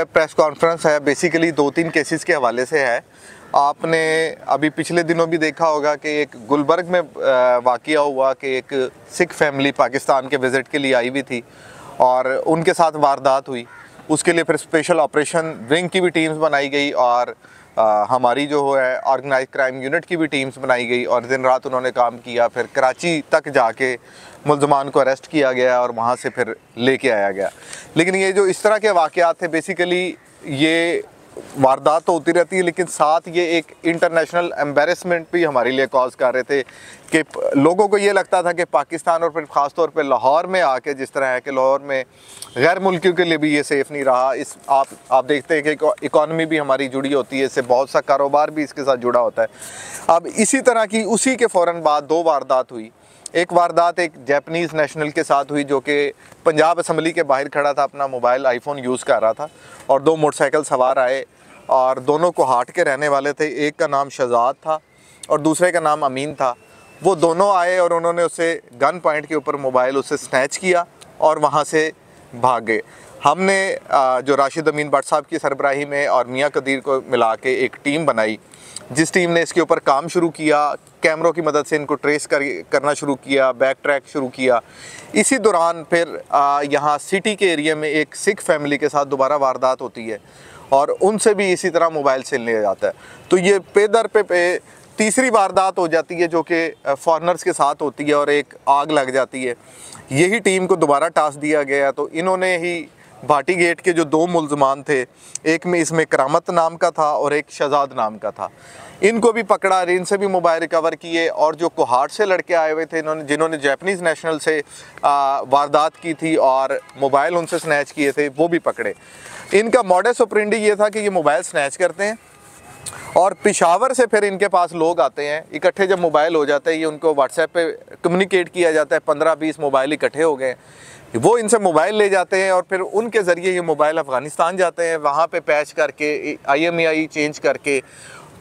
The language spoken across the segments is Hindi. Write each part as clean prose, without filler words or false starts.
प्रेस कॉन्फ्रेंस है बेसिकली 2-3 केसेस के हवाले से है। आपने अभी पिछले दिनों भी देखा होगा कि एक गुलबर्ग में वाक़या हुआ कि एक सिख फैमिली पाकिस्तान के विज़िट के लिए आई हुई थी और उनके साथ वारदात हुई। उसके लिए फिर स्पेशल ऑपरेशन विंग की भी टीम्स बनाई गई और हमारी जो है ऑर्गेनाइज क्राइम यूनिट की भी टीम्स बनाई गई और दिन रात उन्होंने काम किया। फिर कराची तक जाके मुल्ज़मान को अरेस्ट किया गया और वहाँ से फिर लेके आया गया। लेकिन ये जो इस तरह के वाक़यात थे बेसिकली ये वारदात तो होती रहती है, लेकिन साथ ये एक इंटरनेशनल एम्बेरसमेंट भी हमारे लिए कॉज कर रहे थे कि लोगों को ये लगता था कि पाकिस्तान और फिर ख़ास तौर पे लाहौर में आके जिस तरह है कि लाहौर में गैर मुल्कियों के लिए भी ये सेफ़ नहीं रहा। इस आप देखते हैं कि इकॉनमी भी हमारी जुड़ी होती है, इससे बहुत सा कारोबार भी इसके साथ जुड़ा होता है। अब इसी तरह की उसी के फ़ौरन बाद 2 वारदात हुई। एक वारदात एक जापानीज़ नेशनल के साथ हुई जो कि पंजाब असम्बली के बाहर खड़ा था, अपना मोबाइल आईफोन यूज़ कर रहा था और 2 मोटरसाइकिल सवार आए और दोनों कोहाट के रहने वाले थे। एक का नाम शहजाद था और दूसरे का नाम अमीन था। वो दोनों आए और उन्होंने उसे गन पॉइंट के ऊपर मोबाइल उससे स्नैच किया और वहाँ से भाग गए। हमने जो राशिद अमीन भट्ट साहब की सरबराही में और मियाँ कदीर को मिला के एक टीम बनाई, जिस टीम ने इसके ऊपर काम शुरू किया, कैमरों की मदद से इनको ट्रेस करना शुरू किया, बैक ट्रैक शुरू किया। इसी दौरान फिर यहाँ सिटी के एरिया में एक सिख फैमिली के साथ दोबारा वारदात होती है और उनसे भी इसी तरह मोबाइल छीन लिया जाता है। तो ये पे दर पे तीसरी वारदात हो जाती है जो कि फॉरेनर्स के साथ होती है और एक आग लग जाती है। यही टीम को दोबारा टास्क दिया गया, तो इन्होंने ही भाटी गेट के जो 2 मुल्ज़मान थे, एक में इसमें करामत नाम का था और एक शहजाद नाम का था, इनको भी पकड़ा, इनसे भी मोबाइल रिकवर किए और जो कोहाट से लड़के आए हुए थे जिन्होंने जापानीज़ नेशनल से वारदात की थी और मोबाइल उनसे स्नैच किए थे, वो भी पकड़े। इनका मॉडस ऑपरेंडी ये था कि ये मोबाइल स्नैच करते हैं और पेशावर से फिर इनके पास लोग आते हैं इकट्ठे। जब मोबाइल हो जाते हैं ये उनको व्हाट्सएप पे कम्युनिकेट किया जाता है, 15-20 मोबाइल इकट्ठे हो गए, वो इनसे मोबाइल ले जाते हैं और फिर उनके ज़रिए ये मोबाइल अफ़गानिस्तान जाते हैं, वहाँ पे पैच करके IMEI चेंज करके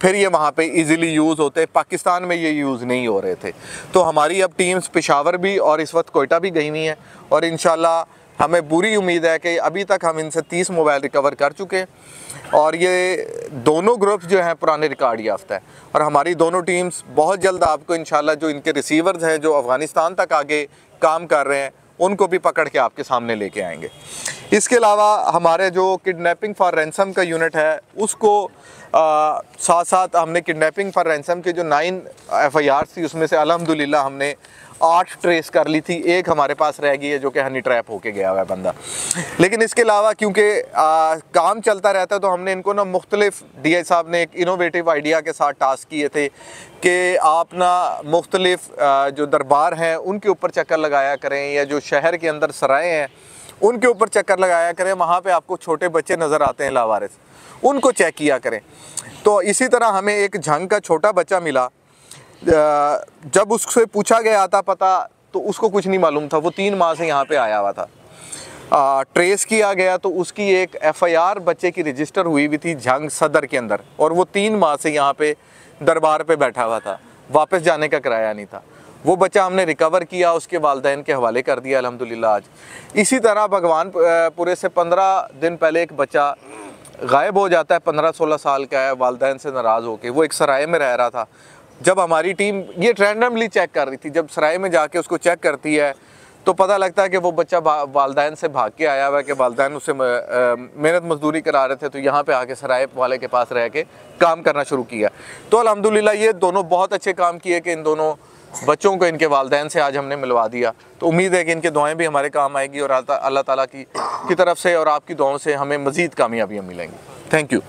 फिर ये वहाँ पे इजीली यूज़ होते हैं। पाकिस्तान में ये यूज़ नहीं हो रहे थे। तो हमारी अब टीम्स पेशावर भी और इस वक्त कोयटा भी गई हुई हैं और इंशाल्लाह हमें पूरी उम्मीद है कि अभी तक हम इनसे 30 मोबाइल रिकवर कर चुके हैं और ये दोनों ग्रुप्स जो हैं पुराने रिकॉर्ड याफ्ता है और हमारी दोनों टीम्स बहुत जल्द आपको इंशाल्लाह जो इनके रिसीवर्स हैं जो अफ़गानिस्तान तक आगे काम कर रहे हैं उनको भी पकड़ के आपके सामने लेके आएंगे। इसके अलावा हमारे जो किडनैपिंग फॉर रैंसम का यूनिट है उसको साथ साथ हमने किडनैपिंग फॉर रैंसम के जो 9 FIR थी उसमें से अल्हम्दुलिल्लाह हमने 8 ट्रेस कर ली थी। एक हमारे पास रह गई है जो कि हनी ट्रैप होके गया हुआ है बंदा। लेकिन इसके अलावा क्योंकि काम चलता रहता है तो हमने इनको ना मुख्तलिफ DI साहब ने एक इनोवेटिव आइडिया के साथ टास्क किए थे कि आप ना मुख्तलिफ जो दरबार हैं उनके ऊपर चक्कर लगाया करें या जो शहर के अंदर सराय हैं उनके ऊपर चक्कर लगाया करें। वहाँ पे आपको छोटे बच्चे नज़र आते हैं लावारिस, उनको चेक किया करें। तो इसी तरह हमें एक झंग का छोटा बच्चा मिला, जब उससे पूछा गया था पता तो उसको कुछ नहीं मालूम था, वो 3 माह से यहाँ पे आया हुआ था। ट्रेस किया गया तो उसकी एक FIR बच्चे की रजिस्टर हुई हुई थी झंग सदर के अंदर और वो 3 माह से यहाँ पे दरबार पे बैठा हुआ था, वापस जाने का किराया नहीं था। वो बच्चा हमने रिकवर किया, उसके वालिदैन के हवाले कर दिया अल्हम्दुलिल्लाह आज। इसी तरह भगवानपुरे से 15 दिन पहले एक बच्चा गायब हो जाता है, 15-16 साल का है, वालिदैन से नाराज़ होकर। वो एक सराय में रह रहा था। जब हमारी टीम ये रैंडमली चेक कर रही थी, जब सराय में जाके उसको चेक करती है तो पता लगता है कि वो बच्चा वालिदैन से भाग के आया हुआ है, कि वालिदैन उसे मेहनत मजदूरी करा रहे थे तो यहाँ पे आके सराय वाले के पास रह के काम करना शुरू किया। तो अल्हम्दुलिल्लाह ये दोनों बहुत अच्छे काम किए कि इन दोनों बच्चों को इनके वालिदैन से आज हमने मिलवा दिया। तो उम्मीद है कि इनके दुआएं भी हमारे काम आएगी और अल्लाह ताला की तरफ से और आपकी दुआओं से हमें मज़ीद कामयाबियाँ मिलेंगी। Thank you.